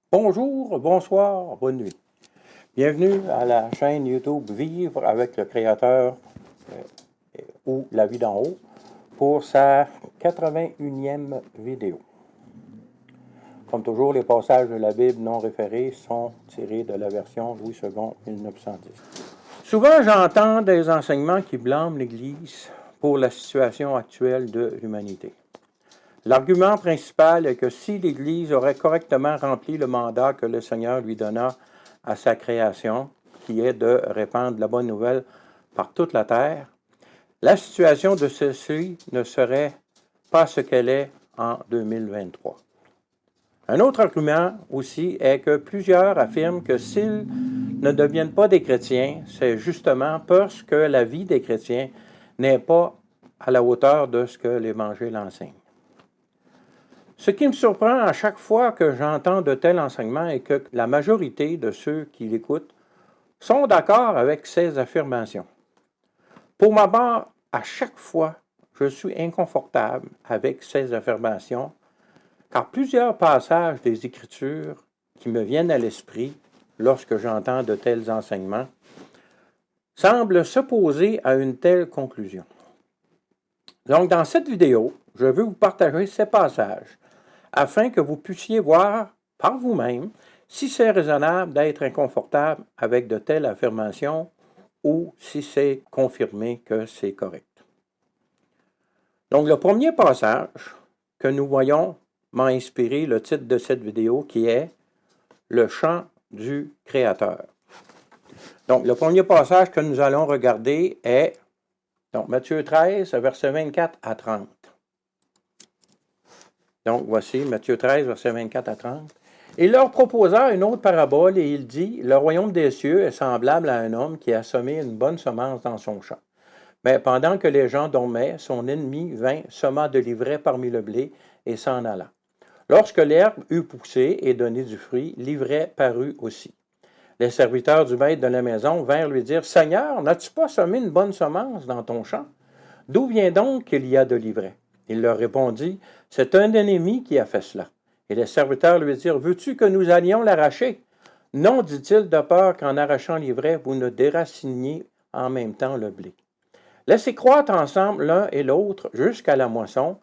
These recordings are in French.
Bonjour, bonsoir, bonne nuit. Bienvenue à la chaîne YouTube Vivre avec le Créateur ou La vie d'en haut pour sa 81e vidéo. Comme toujours, les passages de la Bible non référés sont tirés de la version Louis II 1910. Souvent, j'entends des enseignements qui blâment l'Église pour la situation actuelle de l'humanité. L'argument principal est que si l'Église aurait correctement rempli le mandat que le Seigneur lui donna à sa création, qui est de répandre la bonne nouvelle par toute la terre, la situation de ceci ne serait pas ce qu'elle est en 2023. Un autre argument aussi est que plusieurs affirment que s'ils ne deviennent pas des chrétiens, c'est justement parce que la vie des chrétiens n'est pas à la hauteur de ce que l'Évangile enseigne. Ce qui me surprend à chaque fois que j'entends de tels enseignements est que la majorité de ceux qui l'écoutent sont d'accord avec ces affirmations. Pour ma part, à chaque fois, je suis inconfortable avec ces affirmations, car plusieurs passages des Écritures qui me viennent à l'esprit lorsque j'entends de tels enseignements semblent s'opposer à une telle conclusion. Donc, dans cette vidéo, je veux vous partager ces passages afin que vous puissiez voir par vous-même si c'est raisonnable d'être inconfortable avec de telles affirmations ou si c'est confirmé que c'est correct. Donc, le premier passage que nous voyons m'a inspiré le titre de cette vidéo qui est « Le chant du Créateur ». Donc, le premier passage que nous allons regarder est donc, Matthieu 13, versets 24 à 30. Donc, voici Matthieu 13, versets 24 à 30. « Il leur proposa une autre parabole et il dit, « Le royaume des cieux est semblable à un homme qui a semé une bonne semence dans son champ. Mais pendant que les gens dormaient, son ennemi vint, sema de l'ivraie parmi le blé et s'en alla. Lorsque l'herbe eut poussé et donné du fruit, l'ivraie parut aussi. Les serviteurs du maître de la maison vinrent lui dire, « Seigneur, n'as-tu pas semé une bonne semence dans ton champ? D'où vient donc qu'il y a de l'ivraie? » Il leur répondit, « C'est un ennemi qui a fait cela. » Et les serviteurs lui dirent, « Veux-tu que nous allions l'arracher? » Non, dit-il, de peur qu'en arrachant l'ivraie, vous ne déraciniez en même temps le blé. Laissez croître ensemble l'un et l'autre jusqu'à la moisson,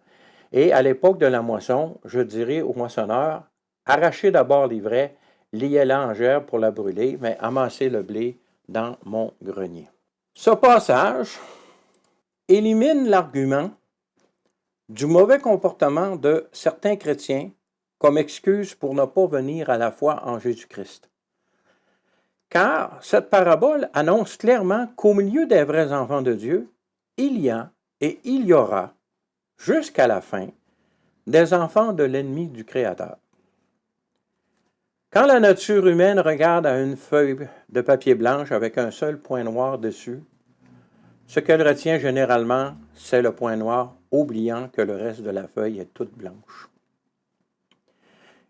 et à l'époque de la moisson, je dirai au moissonneur, arrachez d'abord l'ivraie, liez-la en gerbe pour la brûler, mais amassez le blé dans mon grenier. Ce passage élimine l'argument du mauvais comportement de certains chrétiens comme excuse pour ne pas venir à la foi en Jésus-Christ. Car cette parabole annonce clairement qu'au milieu des vrais enfants de Dieu, il y a et il y aura, jusqu'à la fin, des enfants de l'ennemi du Créateur. Quand la nature humaine regarde à une feuille de papier blanche avec un seul point noir dessus, ce qu'elle retient généralement, c'est le point noir, oubliant que le reste de la feuille est toute blanche.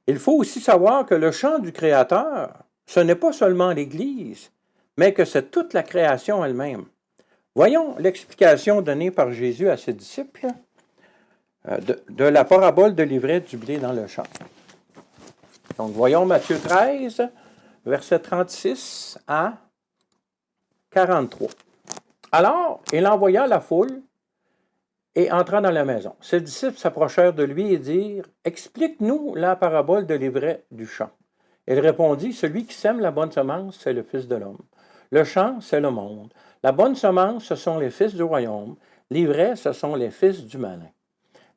Il faut aussi savoir que le chant du Créateur, ce n'est pas seulement l'Église, mais que c'est toute la création elle-même. Voyons l'explication donnée par Jésus à ses disciples de la parabole de l'ivraie du blé dans le champ. Donc, voyons Matthieu 13, versets 36 à 43. Alors, il envoya la foule et entra dans la maison. Ses disciples s'approchèrent de lui et dirent, « Explique-nous la parabole de l'ivraie du champ. » Il répondit, « Celui qui sème la bonne semence, c'est le Fils de l'homme. Le champ, c'est le monde. La bonne semence, ce sont les fils du royaume. L'ivraie, ce sont les fils du malin.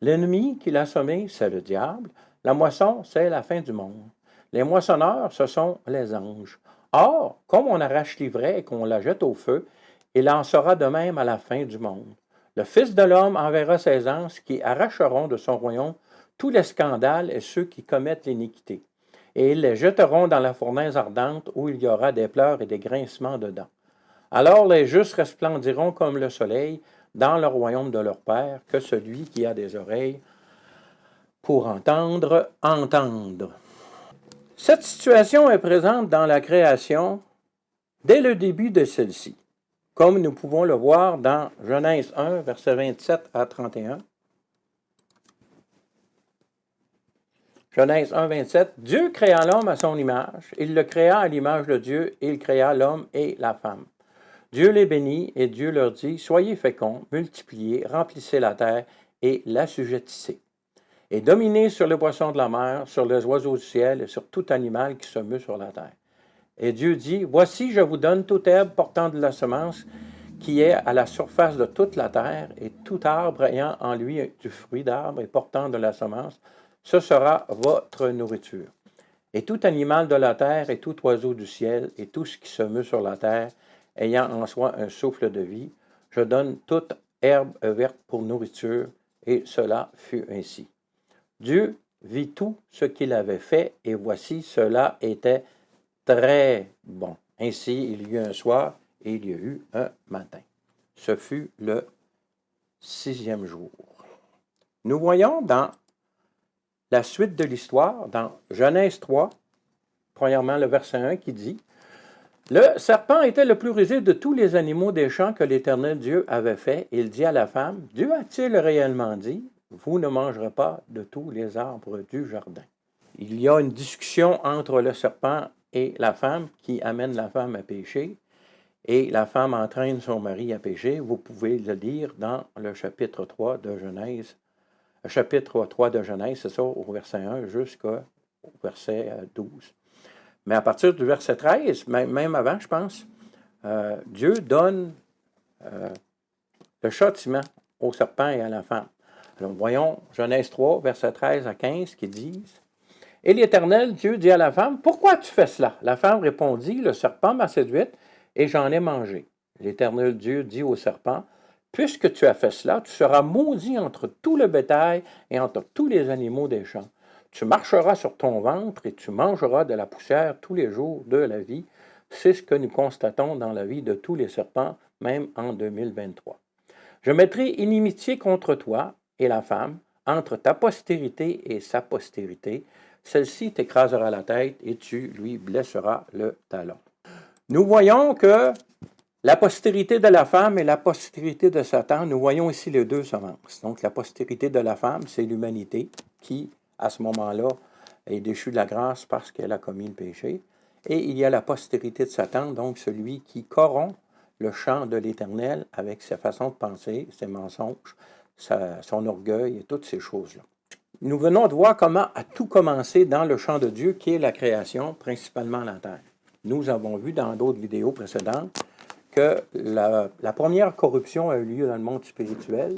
L'ennemi qui l'a semé, c'est le diable. La moisson, c'est la fin du monde. Les moissonneurs, ce sont les anges. Or, comme on arrache l'ivraie et qu'on la jette au feu, il en sera de même à la fin du monde. Le Fils de l'homme enverra ses anges qui arracheront de son royaume tous les scandales et ceux qui commettent l'iniquité. Et ils les jetteront dans la fournaise ardente où il y aura des pleurs et des grincements de dents. Alors les justes resplendiront comme le soleil dans le royaume de leur Père, que celui qui a des oreilles pour entendre, entendre. Cette situation est présente dans la création dès le début de celle-ci, comme nous pouvons le voir dans Genèse 1, versets 27 à 31. Genèse 1, 27, Dieu créa l'homme à son image. Il le créa à l'image de Dieu, et il créa l'homme et la femme. Dieu les bénit, et Dieu leur dit, soyez féconds, multipliez, remplissez la terre et l'assujettissez. Et dominez sur les poissons de la mer, sur les oiseaux du ciel et sur tout animal qui se meut sur la terre. Et Dieu dit, voici, je vous donne toute herbe portant de la semence qui est à la surface de toute la terre, et tout arbre ayant en lui du fruit d'arbre et portant de la semence, ce sera votre nourriture. Et tout animal de la terre et tout oiseau du ciel et tout ce qui se meut sur la terre, ayant en soi un souffle de vie, je donne toute herbe verte pour nourriture, et cela fut ainsi. Dieu vit tout ce qu'il avait fait, et voici, cela était très bon. Ainsi, il y eut un soir, et il y a eu un matin. Ce fut le 6e jour. Nous voyons dans la suite de l'histoire, dans Genèse 3, premièrement le verset 1 qui dit « Le serpent était le plus rusé de tous les animaux des champs que l'Éternel Dieu avait fait. Il dit à la femme, Dieu a-t-il réellement dit, vous ne mangerez pas de tous les arbres du jardin. » Il y a une discussion entre le serpent et la femme qui amène la femme à pécher. Et la femme entraîne son mari à pécher. Vous pouvez le lire dans le chapitre 3 de Genèse. Chapitre 3 de Genèse, c'est ça, au verset 1 jusqu'au verset 12. Mais à partir du verset 13, même avant, je pense, Dieu donne le châtiment au serpent et à la femme. Alors, voyons Genèse 3, verset 13 à 15, qui disent « Et l'Éternel, Dieu, dit à la femme, « Pourquoi tu fais cela? » La femme répondit, « Le serpent m'a séduite, et j'en ai mangé. » L'Éternel Dieu dit au serpent, « Puisque tu as fait cela, tu seras maudit entre tout le bétail et entre tous les animaux des champs. Tu marcheras sur ton ventre et tu mangeras de la poussière tous les jours de la vie. » C'est ce que nous constatons dans la vie de tous les serpents, même en 2023. « Je mettrai inimitié contre toi et la femme, entre ta postérité et sa postérité. Celle-ci t'écrasera la tête et tu lui blesseras le talon. » Nous voyons que la postérité de la femme et la postérité de Satan, nous voyons ici les deux semences. Donc la postérité de la femme, c'est l'humanité qui, à ce moment-là, est déchue de la grâce parce qu'elle a commis le péché. Et il y a la postérité de Satan, donc celui qui corrompt le champ de l'Éternel avec sa façon de penser, ses mensonges, son orgueil et toutes ces choses-là. Nous venons de voir comment a tout commencé dans le champ de Dieu, qui est la création, principalement la terre. Nous avons vu dans d'autres vidéos précédentes que la première corruption a eu lieu dans le monde spirituel.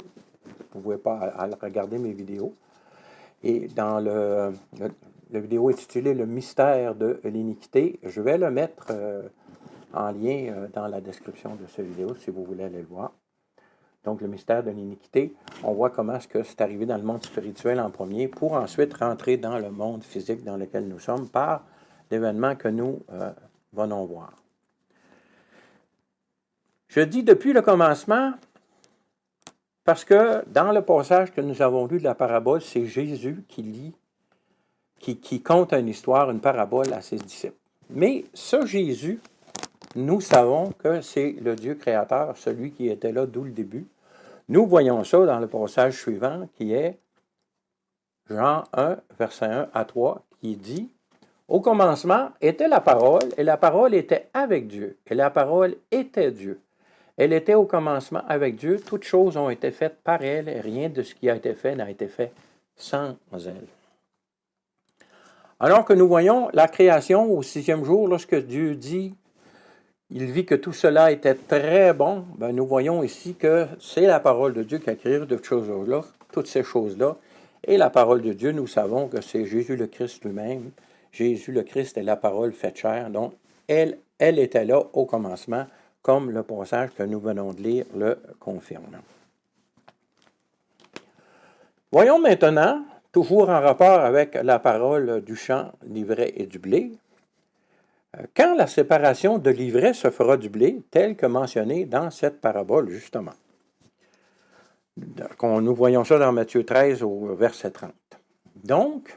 Vous ne pouvez pas regarder mes vidéos. Et dans le vidéo intitulée « Le mystère de l'iniquité », je vais le mettre en lien dans la description de cette vidéo si vous voulez aller le voir. Donc, le mystère de l'iniquité, on voit comment est-ce que c'est arrivé dans le monde spirituel en premier pour ensuite rentrer dans le monde physique dans lequel nous sommes par l'événement que nous venons voir. Je dis depuis le commencement parce que dans le passage que nous avons lu de la parabole, c'est Jésus qui lit, qui conte une histoire, une parabole à ses disciples. Mais ce Jésus, nous savons que c'est le Dieu créateur, celui qui était là d'où le début. Nous voyons ça dans le passage suivant qui est Jean 1, verset 1 à 3, qui dit « Au commencement était la parole, et la parole était avec Dieu, et la parole était Dieu. Elle était au commencement avec Dieu, toutes choses ont été faites par elle, et rien de ce qui a été fait n'a été fait sans elle. » Alors que nous voyons la création au 6e jour, lorsque Dieu dit il vit que tout cela était très bon, ben nous voyons ici que c'est la parole de Dieu qui a créé toutes ces choses-là. Et la parole de Dieu, nous savons que c'est Jésus le Christ lui-même. Jésus le Christ est la parole faite chair. Donc, elle était là au commencement, comme le passage que nous venons de lire le confirme. Voyons maintenant, toujours en rapport avec la parole du champ, l'ivraie et du blé, quand la séparation de l'ivraie se fera du blé, tel que mentionné dans cette parabole, justement. Nous voyons ça dans Matthieu 13 au verset 30. Donc,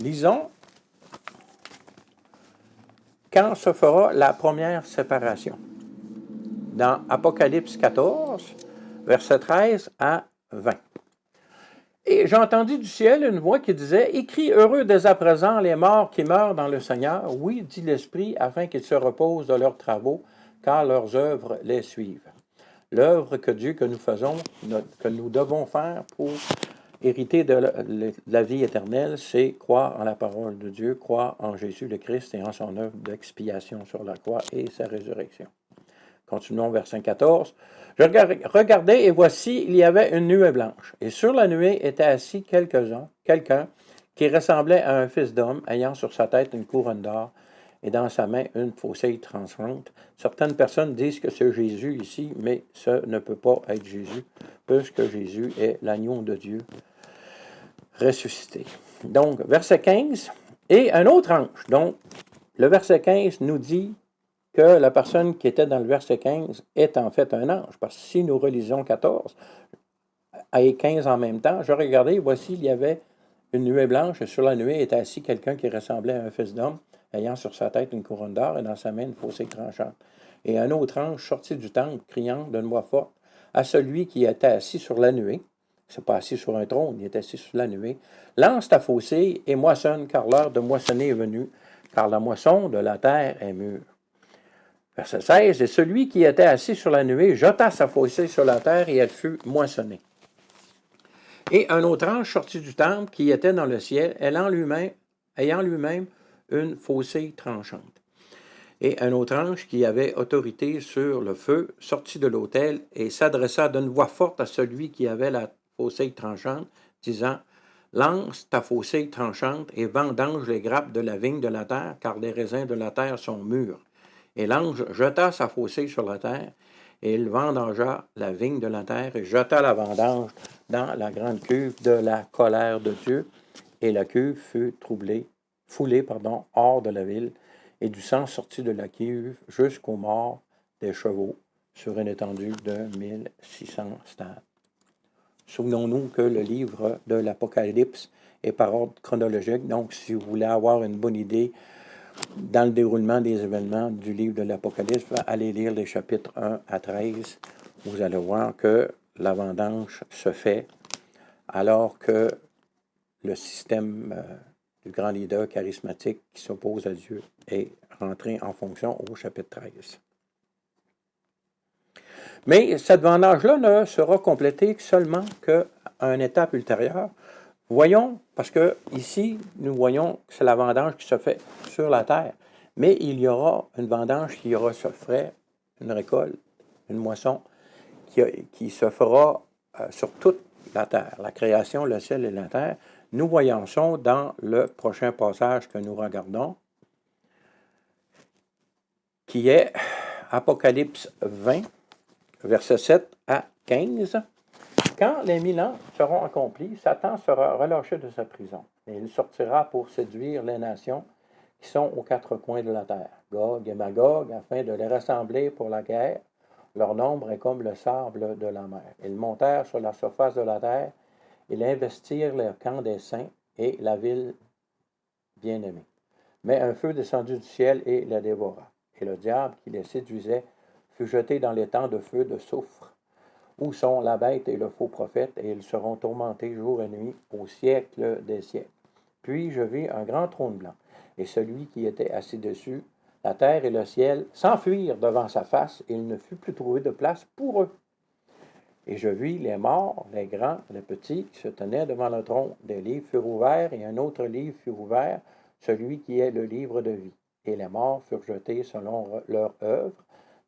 lisons quand se fera la première séparation. Dans Apocalypse 14, verset 13 à 20. Et j'ai entendu du ciel une voix qui disait, « Écris heureux dès à présent les morts qui meurent dans le Seigneur. Oui, dit l'Esprit, afin qu'ils se reposent de leurs travaux, car leurs œuvres les suivent. » L'œuvre que nous faisons, que nous devons faire pour hériter de la vie éternelle, c'est croire en la parole de Dieu, croire en Jésus le Christ et en son œuvre d'expiation sur la croix et sa résurrection. Continuons, verset 14. « Je regardais, et voici, il y avait une nuée blanche, et sur la nuée était assis quelqu'un qui ressemblait à un fils d'homme, ayant sur sa tête une couronne d'or, et dans sa main une faucille tranchante. » Certaines personnes disent que c'est Jésus ici, mais ce ne peut pas être Jésus, puisque Jésus est l'agneau de Dieu ressuscité. Donc, verset 15, et un autre ange. Donc, le verset 15 nous dit que la personne qui était dans le verset 15 est en fait un ange, parce que si nous relisons 14 et 15 en même temps, je regardais, voici, il y avait une nuée blanche, et sur la nuée était assis quelqu'un qui ressemblait à un fils d'homme, ayant sur sa tête une couronne d'or et dans sa main une faucille tranchante. Et un autre ange sortit du temple, criant d'une voix forte à celui qui était assis sur la nuée, c'est pas assis sur un trône, il est assis sur la nuée, lance ta faucille et moissonne, car l'heure de moissonner est venue, car la moisson de la terre est mûre. Verset 16, et celui qui était assis sur la nuée jeta sa faucille sur la terre et elle fut moissonnée. Et un autre ange sortit du temple qui était dans le ciel, ayant lui-même une faucille tranchante. Et un autre ange qui avait autorité sur le feu sortit de l'autel et s'adressa d'une voix forte à celui qui avait la faucille tranchante, disant, « Lance ta faucille tranchante et vendange les grappes de la vigne de la terre, car les raisins de la terre sont mûrs. » Et l'ange jeta sa faucille sur la terre, et il vendangea la vigne de la terre et jeta la vendange dans la grande cuve de la colère de Dieu. Et la cuve fut foulée hors de la ville, et du sang sortit de la cuve jusqu'aux morts des chevaux sur une étendue de 1600 stades. Souvenons-nous que le livre de l'Apocalypse est par ordre chronologique, donc si vous voulez avoir une bonne idée dans le déroulement des événements du livre de l'Apocalypse, allez lire les chapitres 1 à 13. Vous allez voir que la vendange se fait alors que le système du grand leader charismatique qui s'oppose à Dieu est rentré en fonction au chapitre 13. Mais cette vendange-là ne sera complétée seulement qu'à une étape ultérieure. Voyons, parce que ici, nous voyons que c'est la vendange qui se fait sur la terre, mais il y aura une vendange qui se ferait, une récolte, une moisson, qui se fera sur toute la terre, la création, le ciel et la terre. Nous voyons ça dans le prochain passage que nous regardons, qui est Apocalypse 20, versets 7 à 15. Quand les 1000 ans seront accomplis, Satan sera relâché de sa prison, et il sortira pour séduire les nations qui sont aux quatre coins de la terre, Gog et Magog, afin de les rassembler pour la guerre. Leur nombre est comme le sable de la mer. Ils montèrent sur la surface de la terre, ils investirent le camp des saints et la ville bien-aimée. Mais un feu descendit du ciel et la dévora. Et le diable qui les séduisait fut jeté dans les temps de feu de soufre, où sont la bête et le faux prophète, et ils seront tourmentés jour et nuit au siècle des siècles. Puis je vis un grand trône blanc, et celui qui était assis dessus, la terre et le ciel s'enfuirent devant sa face, et il ne fut plus trouvé de place pour eux. Et je vis les morts, les grands, les petits, qui se tenaient devant le trône. Des livres furent ouverts, et un autre livre fut ouvert, celui qui est le livre de vie. Et les morts furent jetés selon leur œuvre,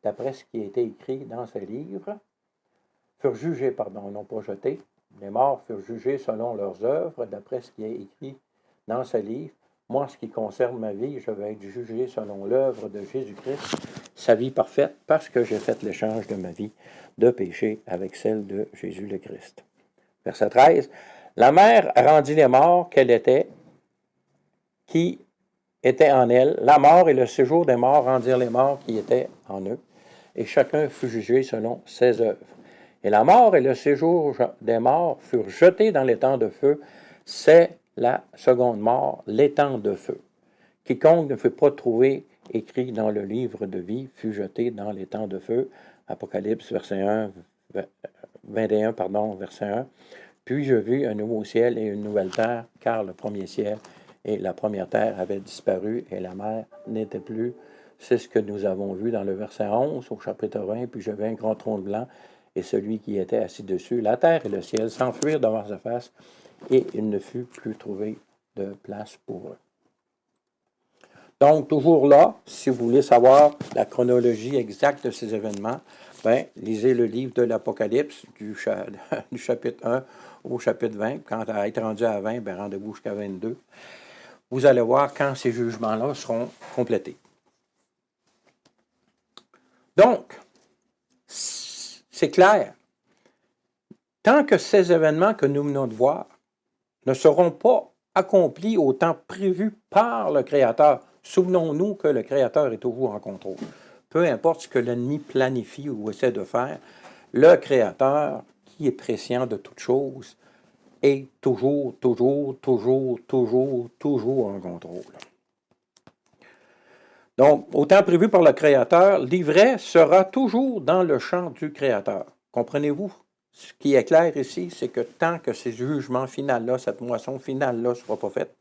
d'après ce qui a été écrit dans ces livres. Furent jugés, non pas jetés. Les morts furent jugés selon leurs œuvres, d'après ce qui est écrit dans ce livre. Moi, en ce qui concerne ma vie, je vais être jugé selon l'œuvre de Jésus-Christ, sa vie parfaite, parce que j'ai fait l'échange de ma vie de péché avec celle de Jésus le Christ. Verset 13. La mer rendit les morts qu'elle était, qui étaient en elle. La mort et le séjour des morts rendirent les morts qui étaient en eux, et chacun fut jugé selon ses œuvres. Et la mort et le séjour des morts furent jetés dans l'étang de feu. C'est la seconde mort, l'étang de feu. Quiconque ne fut pas trouvé écrit dans le livre de vie fut jeté dans l'étang de feu. Apocalypse, verset 1, 21, verset 1. Puis je vis un nouveau ciel et une nouvelle terre, car le premier ciel et la première terre avaient disparu et la mer n'était plus. C'est ce que nous avons vu dans le verset 11 au chapitre 20. Puis je vis un grand trône blanc et celui qui était assis dessus. La terre et le ciel s'enfuirent devant sa face et il ne fut plus trouvé de place pour eux. Donc, toujours là, si vous voulez savoir la chronologie exacte de ces événements, bien, lisez le livre de l'Apocalypse du chapitre 1 au chapitre 20. Quand à être rendu à 20, bien, rendez-vous jusqu'à 22. Vous allez voir quand ces jugements-là seront complétés. Donc, c'est clair. Tant que ces événements que nous venons de voir ne seront pas accomplis au temps prévu par le Créateur, souvenons-nous que le Créateur est toujours en contrôle. Peu importe ce que l'ennemi planifie ou essaie de faire, le Créateur, qui est prescient de toutes choses, est toujours en contrôle. Donc, au temps prévu par le Créateur, l'ivraie sera toujours dans le champ du Créateur. Comprenez-vous? Ce qui est clair ici, c'est que tant que ces jugements finaux-là, cette moisson finale-là ne sera pas faite,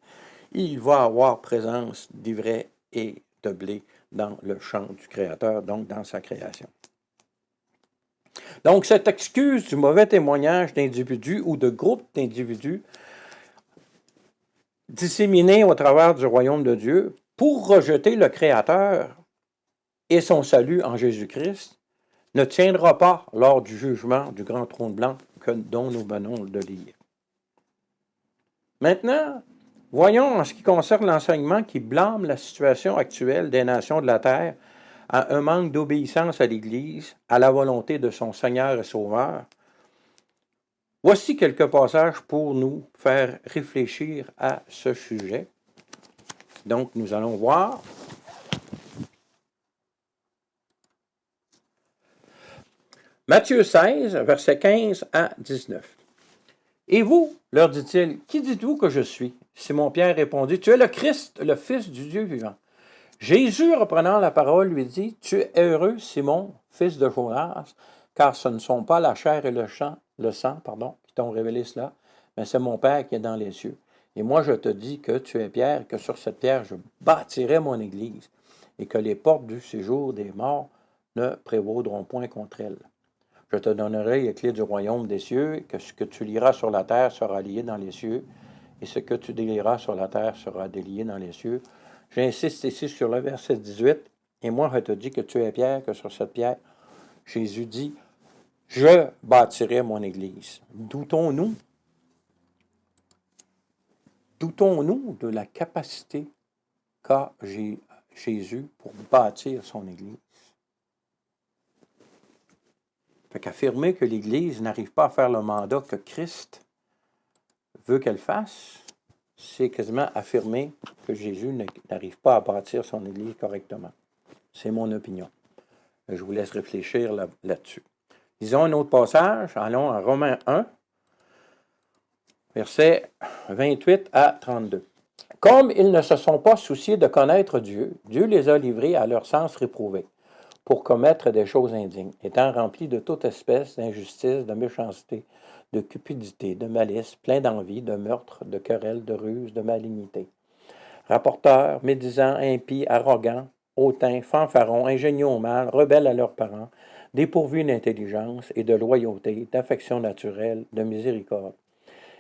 il va y avoir présence d'ivraie et de blé dans le champ du Créateur, donc dans sa création. Donc, cette excuse du mauvais témoignage d'individus ou de groupes d'individus disséminés au travers du royaume de Dieu pour rejeter le Créateur et son salut en Jésus-Christ ne tiendra pas lors du jugement du grand trône blanc dont nous venons de lire. Maintenant, voyons en ce qui concerne l'enseignement qui blâme la situation actuelle des nations de la terre à un manque d'obéissance à l'Église, à la volonté de son Seigneur et Sauveur. Voici quelques passages pour nous faire réfléchir à ce sujet. Donc, nous allons voir Matthieu 16, versets 15 à 19. « Et vous, leur dit-il, qui dites-vous que je suis? Simon-Pierre répondit, tu es le Christ, le Fils du Dieu vivant. Jésus, reprenant la parole, lui dit, tu es heureux, Simon, fils de Jonas, car ce ne sont pas la chair et le sang, qui t'ont révélé cela, mais c'est mon Père qui est dans les cieux. Et moi, je te dis que tu es Pierre, que sur cette pierre, je bâtirai mon Église, et que les portes du séjour des morts ne prévaudront point contre elle. Je te donnerai les clés du royaume des cieux, que ce que tu liras sur la terre sera lié dans les cieux, et ce que tu délieras sur la terre sera délié dans les cieux. J'insiste ici sur le verset 18. Et moi, je te dis que tu es Pierre, que sur cette pierre, Jésus dit, je bâtirai mon Église. Doutons-nous de la capacité qu'a Jésus pour bâtir son Église? Fait qu'affirmer que l'Église n'arrive pas à faire le mandat que Christ veut qu'elle fasse, c'est quasiment affirmer que Jésus n'arrive pas à bâtir son Église correctement. C'est mon opinion. Je vous laisse réfléchir là-dessus. Lisons un autre passage. Allons à Romains 1, versets 28 à 32. « Comme ils ne se sont pas souciés de connaître Dieu, Dieu les a livrés à leur sens réprouvé, pour commettre des choses indignes, étant remplis de toute espèce d'injustice, de méchanceté, de cupidité, de malice, plein d'envie, de meurtre, de querelles, de ruse, de malignité. Rapporteurs, médisants, impies, arrogants, hautains, fanfarons, ingénieux au mal, rebelles à leurs parents, dépourvus d'intelligence et de loyauté, d'affection naturelle, de miséricorde.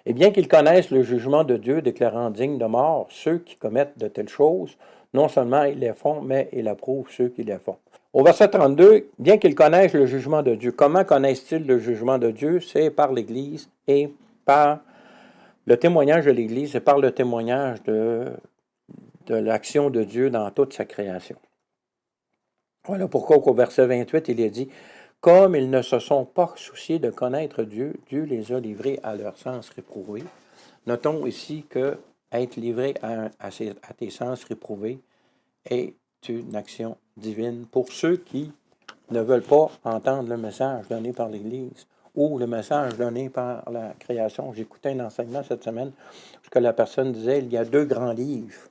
Et bien qu'ils connaissent le jugement de Dieu déclarant dignes de mort ceux qui commettent de telles choses, non seulement ils les font, mais ils approuvent ceux qui les font. » Au verset 32, bien qu'ils connaissent le jugement de Dieu, comment connaissent-ils le jugement de Dieu? C'est par l'Église et par le témoignage de l'Église et par le témoignage de l'action de Dieu dans toute sa création. Voilà pourquoi au verset 28, il est dit, « Comme ils ne se sont pas souciés de connaître Dieu, Dieu les a livrés à leur sens réprouvé. » Notons ici que être livré à tes sens réprouvés est une action divine pour ceux qui ne veulent pas entendre le message donné par l'Église ou le message donné par la création. J'écoutais un enseignement cette semaine où la personne disait il y a deux grands livres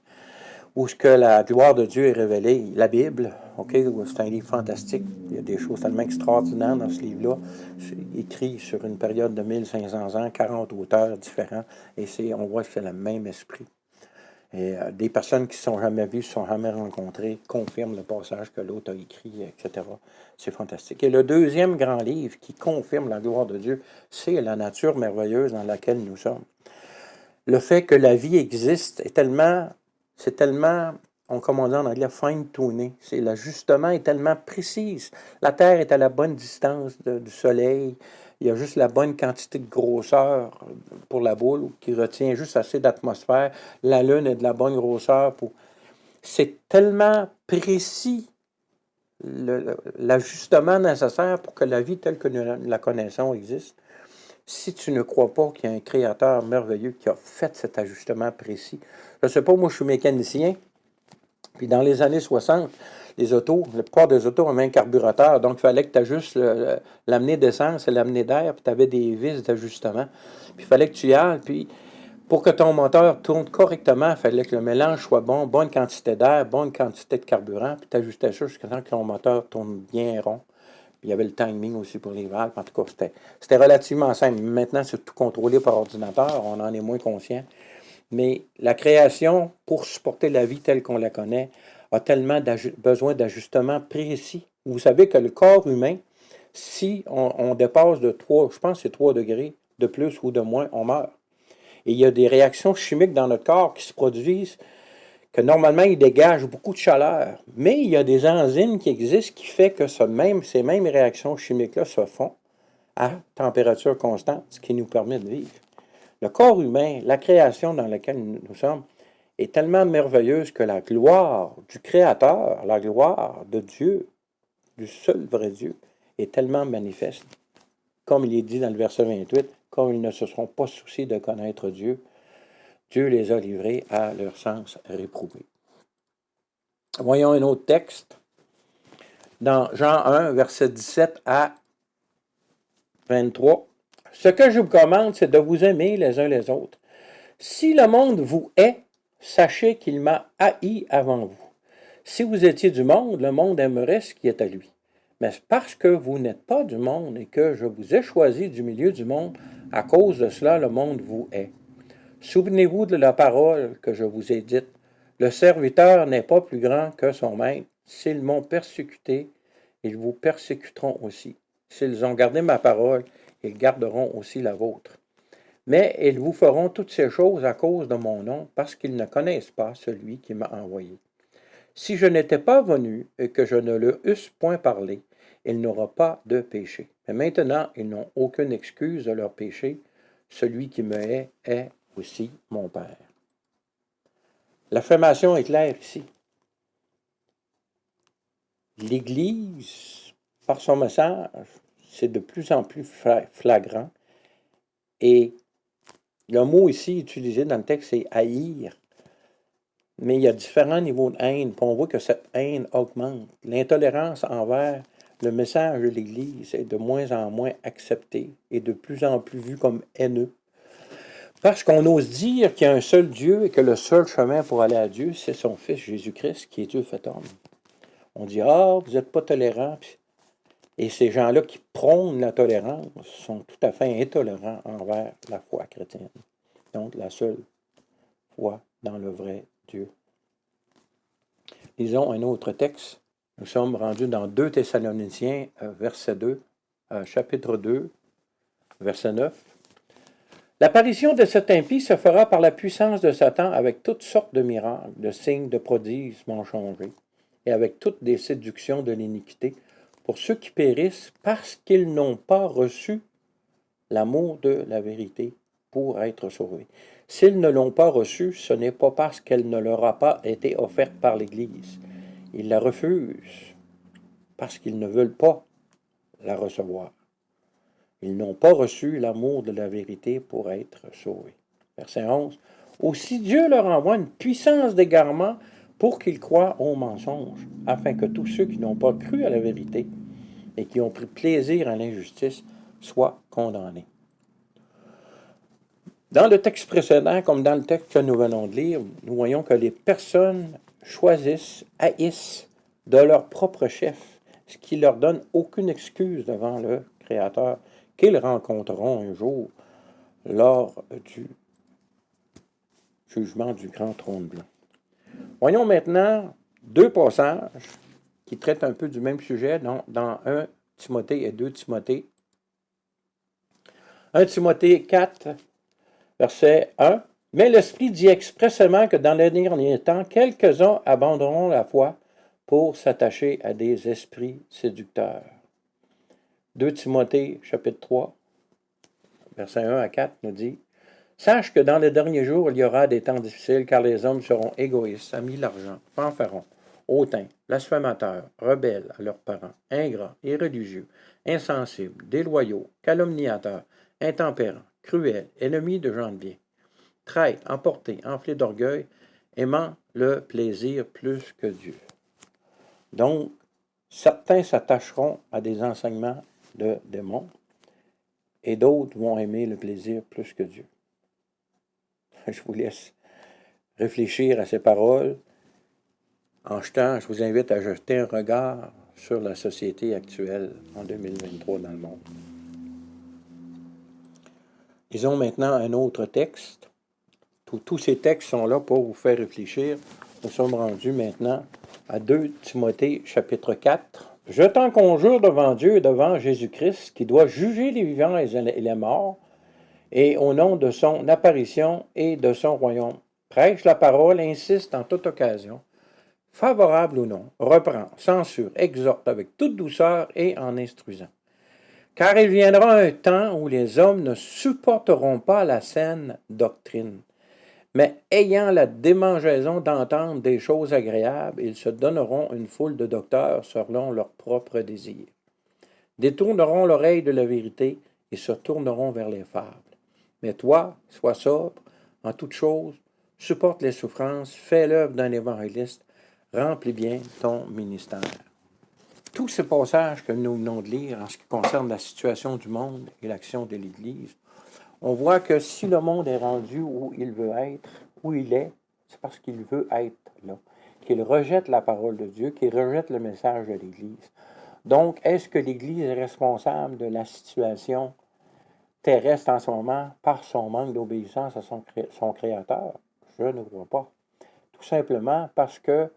où ce que la gloire de Dieu est révélée, la Bible, OK, c'est un livre fantastique. Il y a des choses tellement extraordinaires dans ce livre-là. C'est écrit sur une période de 1500 ans, 40 auteurs différents, et on voit que c'est le même esprit. Et des personnes qui ne se sont jamais vues, ne se sont jamais rencontrées, confirment le passage que l'autre a écrit, etc. C'est fantastique. Et le deuxième grand livre qui confirme la gloire de Dieu, c'est la nature merveilleuse dans laquelle nous sommes. Le fait que la vie existe c'est tellement, comme on dit en anglais, fine-tuné. L'ajustement est tellement précis. La Terre est à la bonne distance du Soleil. Il y a juste la bonne quantité de grosseur pour la boule qui retient juste assez d'atmosphère. La Lune est de la bonne grosseur pour... C'est tellement précis l'ajustement nécessaire pour que la vie telle que nous la connaissons existe. Si tu ne crois pas qu'il y a un créateur merveilleux qui a fait cet ajustement précis, je ne sais pas, moi je suis mécanicien, puis dans les années 60, la plupart des autos avaient un carburateur, donc il fallait que tu ajustes l'amener d'essence et l'amener d'air, puis tu avais des vis d'ajustement. Puis il fallait que tu y ailles, puis pour que ton moteur tourne correctement, il fallait que le mélange soit bon, bonne quantité d'air, bonne quantité de carburant, puis tu ajustais ça jusqu'à temps que ton moteur tourne bien rond. Il y avait le timing aussi pour les valves. En tout cas, c'était relativement simple. Maintenant, c'est tout contrôlé par ordinateur. On en est moins conscient. Mais la création, pour supporter la vie telle qu'on la connaît, a tellement besoin d'ajustements précis. Vous savez que le corps humain, si on dépasse de 3, je pense que c'est 3 degrés de plus ou de moins, on meurt. Et il y a des réactions chimiques dans notre corps qui se produisent que normalement, il dégage beaucoup de chaleur. Mais il y a des enzymes qui existent qui font que ces mêmes réactions chimiques-là se font à température constante, ce qui nous permet de vivre. Le corps humain, la création dans laquelle nous sommes, est tellement merveilleuse que la gloire du Créateur, la gloire de Dieu, du seul vrai Dieu, est tellement manifeste. Comme il est dit dans le verset 28, comme ils ne se sont pas souciés de connaître Dieu, Dieu les a livrés à leur sens réprouvé. Voyons un autre texte. Dans Jean 1, verset 17 à 23. Ce que je vous commande, c'est de vous aimer les uns les autres. Si le monde vous hait, sachez qu'il m'a haï avant vous. Si vous étiez du monde, le monde aimerait ce qui est à lui. Mais parce que vous n'êtes pas du monde et que je vous ai choisi du milieu du monde, à cause de cela, le monde vous hait. Souvenez-vous de la parole que je vous ai dite. Le serviteur n'est pas plus grand que son maître. S'ils m'ont persécuté, ils vous persécuteront aussi. S'ils ont gardé ma parole, ils garderont aussi la vôtre. Mais ils vous feront toutes ces choses à cause de mon nom, parce qu'ils ne connaissent pas celui qui m'a envoyé. Si je n'étais pas venu et que je ne leur eusse point parlé, ils n'auront pas de péché. Mais maintenant, ils n'ont aucune excuse de leur péché. Celui qui me hait est aussi mon Père. L'affirmation est claire ici. L'Église, par son message, c'est de plus en plus flagrant. Et le mot ici utilisé dans le texte, c'est haïr. Mais il y a différents niveaux de haine. Puis on voit que cette haine augmente. L'intolérance envers le message de l'Église est de moins en moins accepté et de plus en plus vu comme haineux. Parce qu'on ose dire qu'il y a un seul Dieu et que le seul chemin pour aller à Dieu, c'est son Fils Jésus-Christ qui est Dieu fait homme. On dit « Ah, vous n'êtes pas tolérants. » Et ces gens-là qui prônent la tolérance sont tout à fait intolérants envers la foi chrétienne. Donc, la seule foi dans le vrai Dieu. Lisons un autre texte. Nous sommes rendus dans 2 Thessaloniciens, chapitre 2, verset 9. L'apparition de cet impie se fera par la puissance de Satan avec toutes sortes de miracles, de signes, de prodiges mensongers, et avec toutes des séductions de l'iniquité, pour ceux qui périssent parce qu'ils n'ont pas reçu l'amour de la vérité pour être sauvés. S'ils ne l'ont pas reçu, ce n'est pas parce qu'elle ne leur a pas été offerte par l'Église. Ils la refusent parce qu'ils ne veulent pas la recevoir. Ils n'ont pas reçu l'amour de la vérité pour être sauvés. Verset 11. Aussi Dieu leur envoie une puissance d'égarement pour qu'ils croient aux mensonges, afin que tous ceux qui n'ont pas cru à la vérité et qui ont pris plaisir à l'injustice soient condamnés. Dans le texte précédent, comme dans le texte que nous venons de lire, nous voyons que les personnes choisissent, haïssent de leur propre chef, ce qui leur donne aucune excuse devant le Créateur qu'ils rencontreront un jour lors du jugement du grand trône blanc. Voyons maintenant deux passages qui traitent un peu du même sujet dans 1 Timothée et 2 Timothée. 1 Timothée 4, verset 1. Mais l'Esprit dit expressément que dans les derniers temps, quelques-uns abandonneront la foi pour s'attacher à des esprits séducteurs. 2 Timothée, chapitre 3, verset 1 à 4, nous dit Sache que dans les derniers jours, il y aura des temps difficiles, car les hommes seront égoïstes, amis de l'argent, fanfarons, hautains, blasphémateurs, rebelles à leurs parents, ingrats, irréligieux, insensibles, déloyaux, calomniateurs, intempérants, cruels, ennemis de gens de bien, traîtres, emportés, enflés d'orgueil, aimant le plaisir plus que Dieu. Donc, certains s'attacheront à des enseignements de démons et d'autres vont aimer le plaisir plus que Dieu. Je vous laisse réfléchir à ces paroles. En jetant, je vous invite à jeter un regard sur la société actuelle en 2023 dans le monde. Lisons maintenant un autre texte. Tous ces textes sont là pour vous faire réfléchir. Nous sommes rendus maintenant à 2 Timothée chapitre 4. « Je t'en conjure devant Dieu et devant Jésus-Christ, qui doit juger les vivants et les morts, et au nom de son apparition et de son royaume. Prêche la parole, insiste en toute occasion, favorable ou non, reprend, censure, exhorte avec toute douceur et en instruisant. Car il viendra un temps où les hommes ne supporteront pas la saine doctrine, mais ayant la démangeaison d'entendre des choses agréables, ils se donneront une foule de docteurs selon leurs propres désirs. Détourneront l'oreille de la vérité et se tourneront vers les fables. Mais toi, sois sobre en toutes choses, supporte les souffrances, fais l'œuvre d'un évangéliste, remplis bien ton ministère. » Tous ces passages que nous venons de lire en ce qui concerne la situation du monde et l'action de l'Église, on voit que si le monde est rendu où il veut être, où il est, c'est parce qu'il veut être là, qu'il rejette la parole de Dieu, qu'il rejette le message de l'Église. Donc, est-ce que l'Église est responsable de la situation terrestre en ce moment par son manque d'obéissance à son Créateur? Je ne crois pas. Tout simplement parce que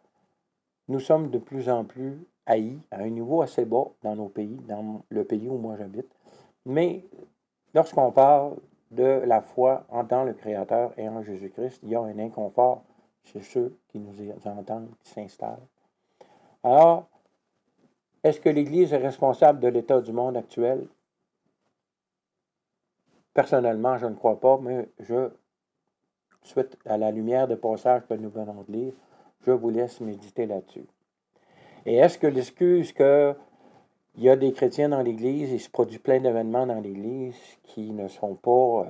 nous sommes de plus en plus haïs à un niveau assez bas dans nos pays, dans le pays où moi j'habite. Mais lorsqu'on parle de la foi dans le Créateur et en Jésus-Christ, il y a un inconfort chez ceux qui nous entendent, qui s'installent. Alors, est-ce que l'Église est responsable de l'état du monde actuel? Personnellement, je ne crois pas, mais suite à la lumière des passages que nous venons de lire, je vous laisse méditer là-dessus. Et est-ce que l'excuse qu'il y a des chrétiens dans l'Église, il se produit plein d'événements dans l'Église qui ne sont pas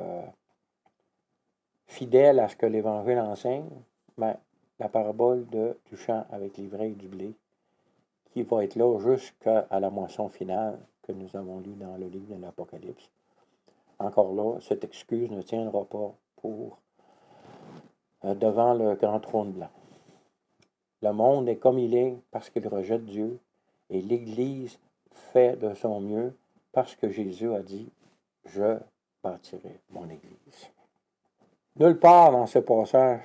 fidèles à ce que l'Évangile enseigne? Ben, la parabole du champ avec l'ivraie et du blé, qui va être là jusqu'à la moisson finale que nous avons lue dans le livre de l'Apocalypse. Encore là, cette excuse ne tiendra pas pour devant le grand trône blanc. Le monde est comme il est parce qu'il rejette Dieu et l'Église fait de son mieux parce que Jésus a dit « Je bâtirai mon Église ». Nulle part dans ce passage,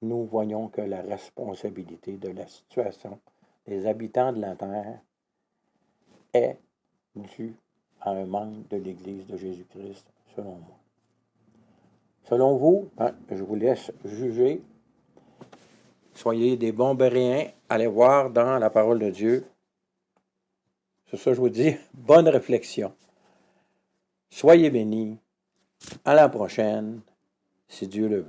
nous voyons que la responsabilité de la situation des habitants de la terre est due à un manque de l'Église de Jésus-Christ, selon moi. Selon vous, je vous laisse juger. Soyez des bons Béréens, allez voir dans la parole de Dieu. C'est ça, je vous dis, bonne réflexion. Soyez bénis. À la prochaine, si Dieu le veut.